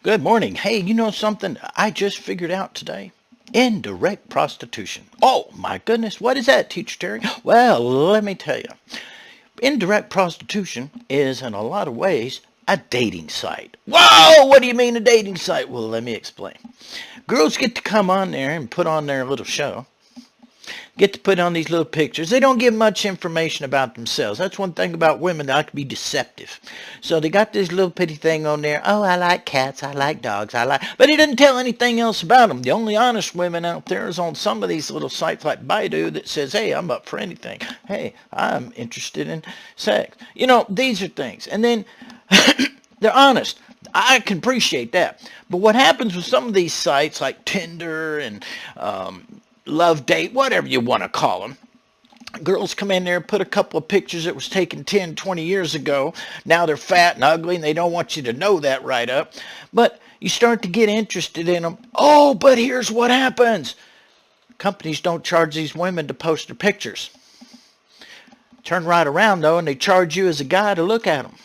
Good morning. Hey, you know something I just figured out today? Indirect prostitution. Oh my goodness, what is that, Teacher Terry? Well, let me tell you. Indirect prostitution is in a lot of ways a dating site. Whoa, what do you mean a dating site? Well, let me explain. Girls get to come on there and put on their little show, get to put on these little pictures. They don't give much information about themselves. That's one thing about women. They like to be deceptive. So they got this little bitty thing on there. Oh, I like cats. I like dogs. But he doesn't tell anything else about them. The only honest women out there is on some of these little sites like Baidu that says, hey, I'm up for anything. Hey, I'm interested in sex. You know, these are things. And then they're honest. I can appreciate that. But what happens with some of these sites like Tinder and Love Date, whatever you want to call them, girls come in there and put a couple of pictures that was taken 10, 20 years ago. Now they're fat and ugly and they don't want you to know that right up. But you start to get interested in them. Oh, but here's what happens. Companies don't charge these women to post their pictures. Turn right around though and they charge you as a guy to look at them.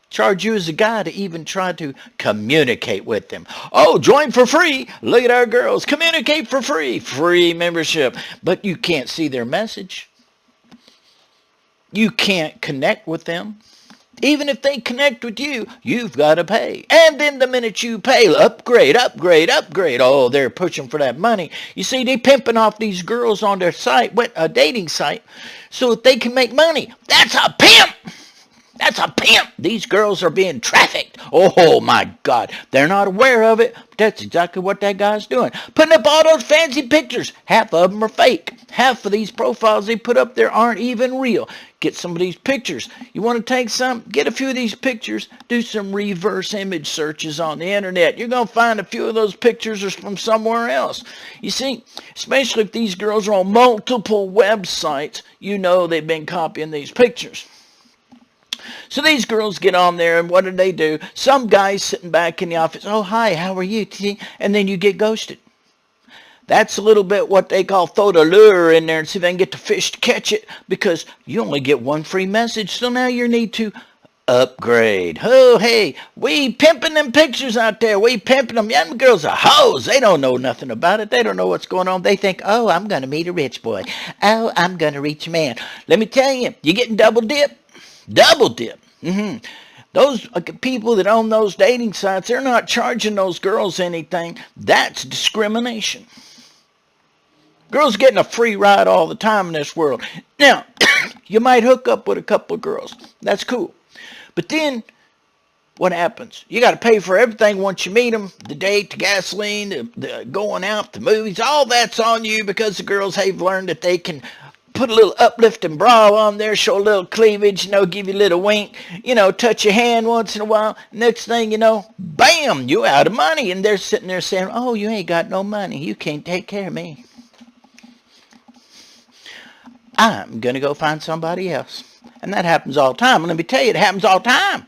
Charge you as a guy to even try to communicate with them. Oh, join for free. Look at our girls. Communicate for free. Free membership. But you can't see their message. You can't connect with them. Even if they connect with you, you've got to pay. And then the minute you pay, upgrade, upgrade, upgrade. Oh, they're pushing for that money. You see, they pimping off these girls on their site, a dating site, so that they can make money. That's a pimp. That's a pimp. These girls are being trafficked. Oh my God. They're not aware of it, but that's exactly what that guy's doing. Putting up all those fancy pictures. Half of them are fake. Half of these profiles they put up there aren't even real. Get some of these pictures. You want to take some? Get a few of these pictures. Do some reverse image searches on the internet. You're going to find a few of those pictures are from somewhere else. You see, especially if these girls are on multiple websites, you know they've been copying these pictures. So these girls get on there, and what do? Some guy's sitting back in the office. Oh, hi, how are you? And then you get ghosted. That's a little bit what they call throw the lure in there and see if they can get the fish to catch it, because you only get one free message. So now you need to upgrade. Oh, hey, we pimping them pictures out there. We pimping them. Young girls are hoes. They don't know nothing about it. They don't know what's going on. They think, oh, I'm going to meet a rich boy. Oh, I'm going to reach a man. Let me tell you, you're getting double dip. Double dip. Those people that own those dating sites, they're not charging those girls anything. That's discrimination. Girls getting a free ride all the time in this world. Now, you might hook up with a couple of girls. That's cool. But then, what happens? You got to pay for everything once you meet them. The date, the gasoline, the going out, the movies. All that's on you because the girls have learned that they can put a little uplifting bra on there, show a little cleavage, give you a little wink, touch your hand once in a while. Next thing you know, bam, you out of money. And they're sitting there saying, oh, you ain't got no money. You can't take care of me. I'm going to go find somebody else. And that happens all the time. And let me tell you, it happens all the time.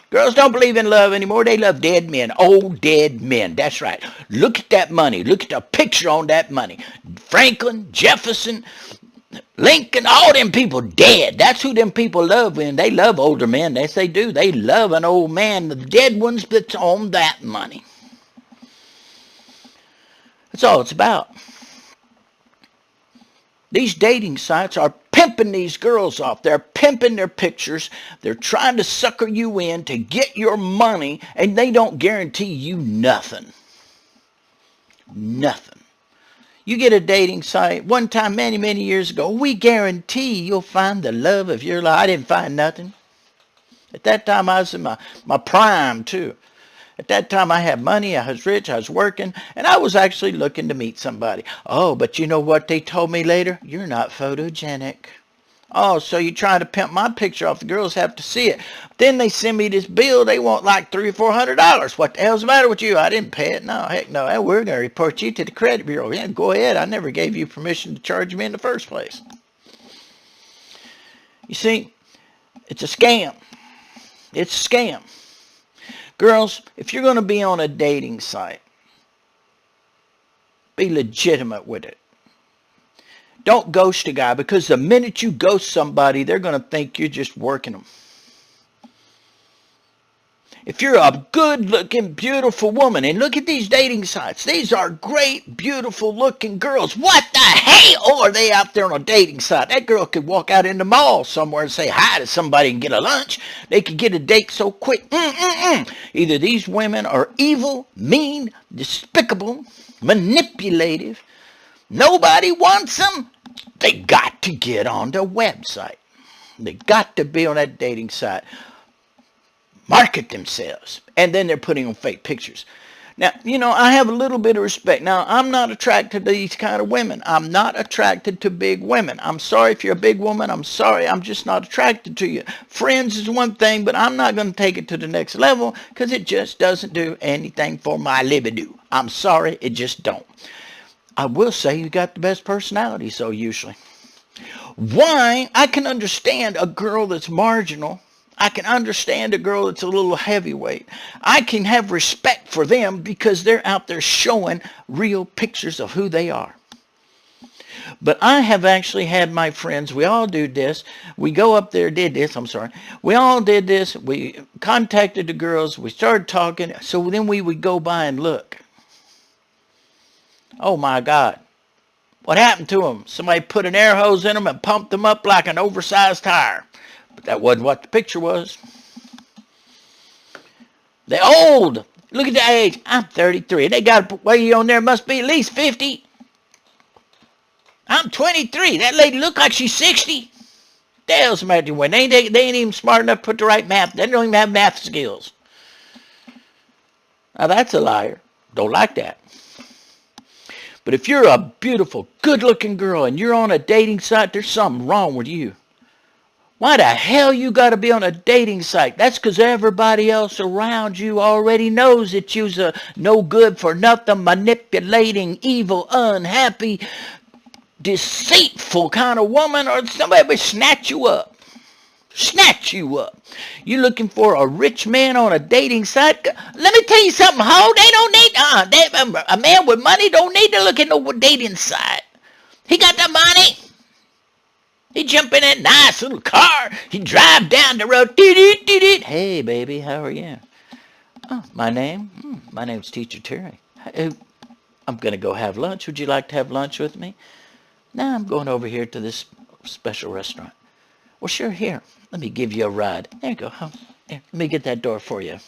Girls don't believe in love anymore. They love dead men. Old dead men. That's right. Look at that money. Look at the picture on that money. Franklin, Jefferson, Lincoln, all them people dead. That's who them people love when they love older men. Yes, they do. They love an old man, the dead ones that's on that money. That's all it's about. These dating sites are pimping these girls off. They're pimping their pictures. They're trying to sucker you in to get your money, and they don't guarantee you nothing. Nothing. You get a dating site. One time, many, many years ago, we guarantee you'll find the love of your life. I didn't find nothing. At that time, I was in my prime, too. At that time, I had money, I was rich, I was working, and I was actually looking to meet somebody. Oh, but you know what they told me later? You're not photogenic. Oh, so you're trying to pimp my picture off. The girls have to see it. Then they send me this bill. They want like $300 or $400. What the hell's the matter with you? I didn't pay it. No, heck no. We're going to report you to the credit bureau. Yeah, go ahead. I never gave you permission to charge me in the first place. You see, it's a scam. It's a scam. Girls, if you're going to be on a dating site, be legitimate with it. Don't ghost a guy, because the minute you ghost somebody, they're going to think you're just working them. If you're a good-looking, beautiful woman, and look at these dating sites. These are great, beautiful-looking girls. What the hell are they out there on a dating site? That girl could walk out in the mall somewhere and say hi to somebody and get a lunch. They could get a date so quick. Either these women are evil, mean, despicable, manipulative. Nobody wants them. They got to get on the website. They got to be on that dating site. Market themselves. And then they're putting on fake pictures. Now, I have a little bit of respect. Now, I'm not attracted to these kind of women. I'm not attracted to big women. I'm sorry if you're a big woman. I'm sorry. I'm just not attracted to you. Friends is one thing, but I'm not going to take it to the next level because it just doesn't do anything for my libido. I'm sorry. It just don't. I will say you got the best personality, so usually. Why? I can understand a girl that's marginal. I can understand a girl that's a little heavyweight. I can have respect for them because they're out there showing real pictures of who they are. But I have actually had my friends, we all do this. We go up there, We all did this. We contacted the girls. We started talking. So then we would go by and look. Oh my God. What happened to them? Somebody put an air hose in them and pumped them up like an oversized tire. But that wasn't what the picture was. They're old. Look at the age. I'm 33. They got a way on there must be at least 50. I'm 23. That lady look like she's 60. The hell's the matter with them? They ain't even smart enough to put the right math. They don't even have math skills. Now that's a liar. Don't like that. But if you're a beautiful, good-looking girl and you're on a dating site, there's something wrong with you. Why the hell you got to be on a dating site? That's because everybody else around you already knows that you's a no good for nothing, manipulating, evil, unhappy, deceitful kind of woman, or somebody would snatch you up. Snatch you up. You looking for a rich man on a dating site? Let me tell you something, ho. They don't need, a man with money don't need to look at no dating site. He got the money. He jump in that nice little car. He drive down the road. Hey, baby, how are you? Oh, my name's Teacher Terry. I'm going to go have lunch. Would you like to have lunch with me? No, I'm going over here to this special restaurant. Well, sure, here. Let me give you a ride. There you go. Here, let me get that door for you.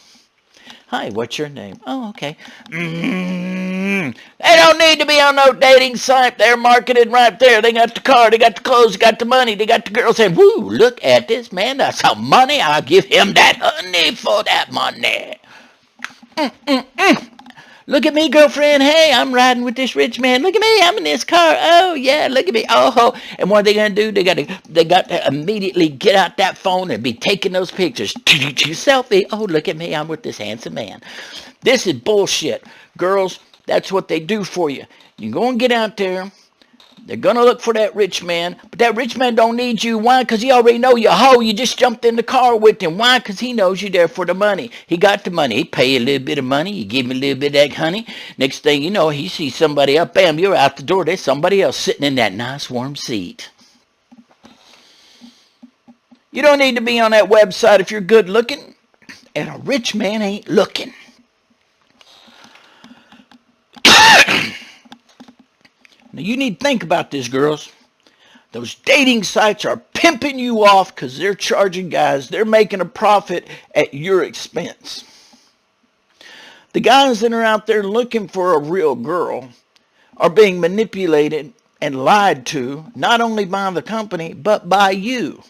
Hi, what's your name? Oh, okay. They don't need to be on no dating site. They're marketed right there. They got the car, they got the clothes, they got the money, they got the girls saying, woo, look at this man. That's some money. I'll give him that honey for that money. Look at me, girlfriend. Hey, I'm riding with this rich man. Look at me. I'm in this car. Oh, yeah, look at me. Oh, and what are they going to do? They got to immediately get out that phone and be taking those pictures. Selfie. Oh, look at me. I'm with this handsome man. This is bullshit. Girls, that's what they do for you. You go and get out there. They're going to look for that rich man, but that rich man don't need you. Why? Because he already know you. Ho, you just jumped in the car with him. Why? Because he knows you're there for the money. He got the money. He pay you a little bit of money. You give him a little bit of that honey. Next thing you know, he sees somebody up. Bam, you're out the door. There's somebody else sitting in that nice warm seat. You don't need to be on that website if you're good looking, and a rich man ain't looking. Now, you need to think about this, girls. Those dating sites are pimping you off because they're charging guys. They're making a profit at your expense. The guys that are out there looking for a real girl are being manipulated and lied to, not only by the company, but by you.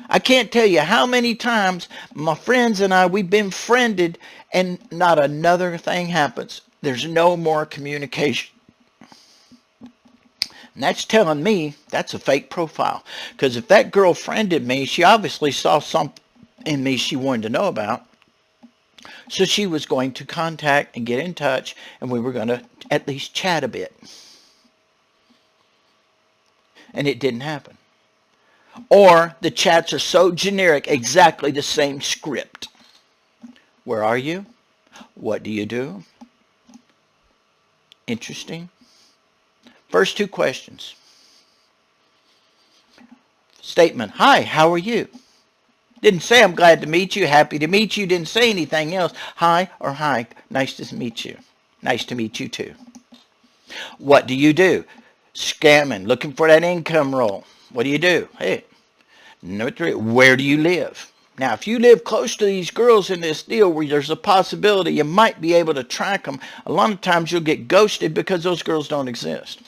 I can't tell you how many times my friends and I, we've been friended and not another thing happens. There's no more communication. And that's telling me that's a fake profile. Because if that girl friended me, she obviously saw something in me she wanted to know about. So she was going to contact and get in touch, and we were going to at least chat a bit. And it didn't happen. Or the chats are so generic, exactly the same script. Where are you? What do you do? Interesting. First two questions. Statement, hi, how are you? Didn't say I'm glad to meet you, happy to meet you. Didn't say anything else. Hi or hi, nice to meet you. Nice to meet you too. What do you do? Scamming, looking for that income roll. What do you do? Hey, number 3, where do you live? Now, if you live close to these girls in this deal where there's a possibility you might be able to track them, a lot of times you'll get ghosted because those girls don't exist.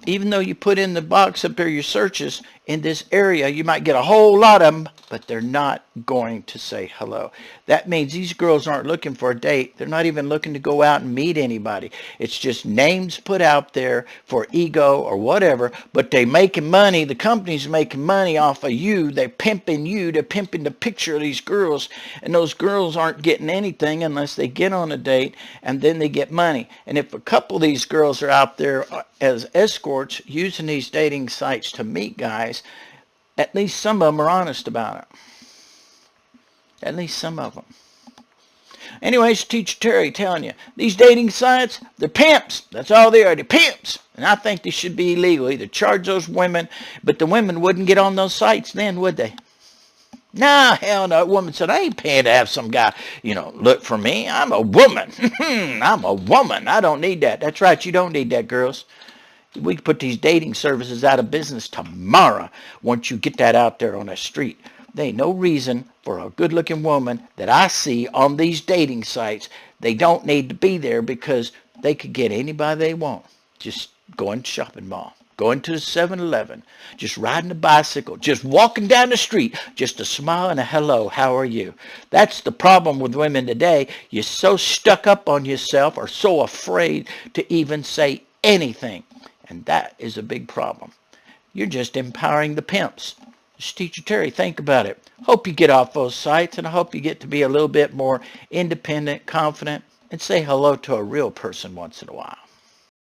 Even though you put in the box up there your searches in this area, you might get a whole lot of them, but they're not going to say hello. That means these girls aren't looking for a date. They're not even looking to go out and meet anybody. It's just names put out there for ego or whatever, but they're making money. The company's making money off of you. They're pimping you. They're pimping the picture of these girls, and those girls aren't getting anything unless they get on a date, and then they get money. And if a couple of these girls are out there as escorts using these dating sites to meet guys, at least some of them are honest about it. At least some of them. Anyways, Teacher Terry telling you, these dating sites, they're pimps. That's all they are. They're pimps. And I think they should be illegal. Either charge those women, but the women wouldn't get on those sites then, would they? Nah, hell no. A woman said, I ain't paying to have some guy, look for me. I'm a woman. I'm a woman. I don't need that. That's right. You don't need that, girls. We can put these dating services out of business tomorrow once you get that out there on the street. There ain't no reason for a good-looking woman that I see on these dating sites. They don't need to be there because they could get anybody they want. Just going to shopping mall, going to the 7-Eleven, just riding a bicycle, just walking down the street, just a smile and a hello, how are you? That's the problem with women today. You're so stuck up on yourself or so afraid to even say anything. And that is a big problem. You're just empowering the pimps. Just Teacher Terry, think about it. Hope you get off those sites, and I hope you get to be a little bit more independent, confident, and say hello to a real person once in a while.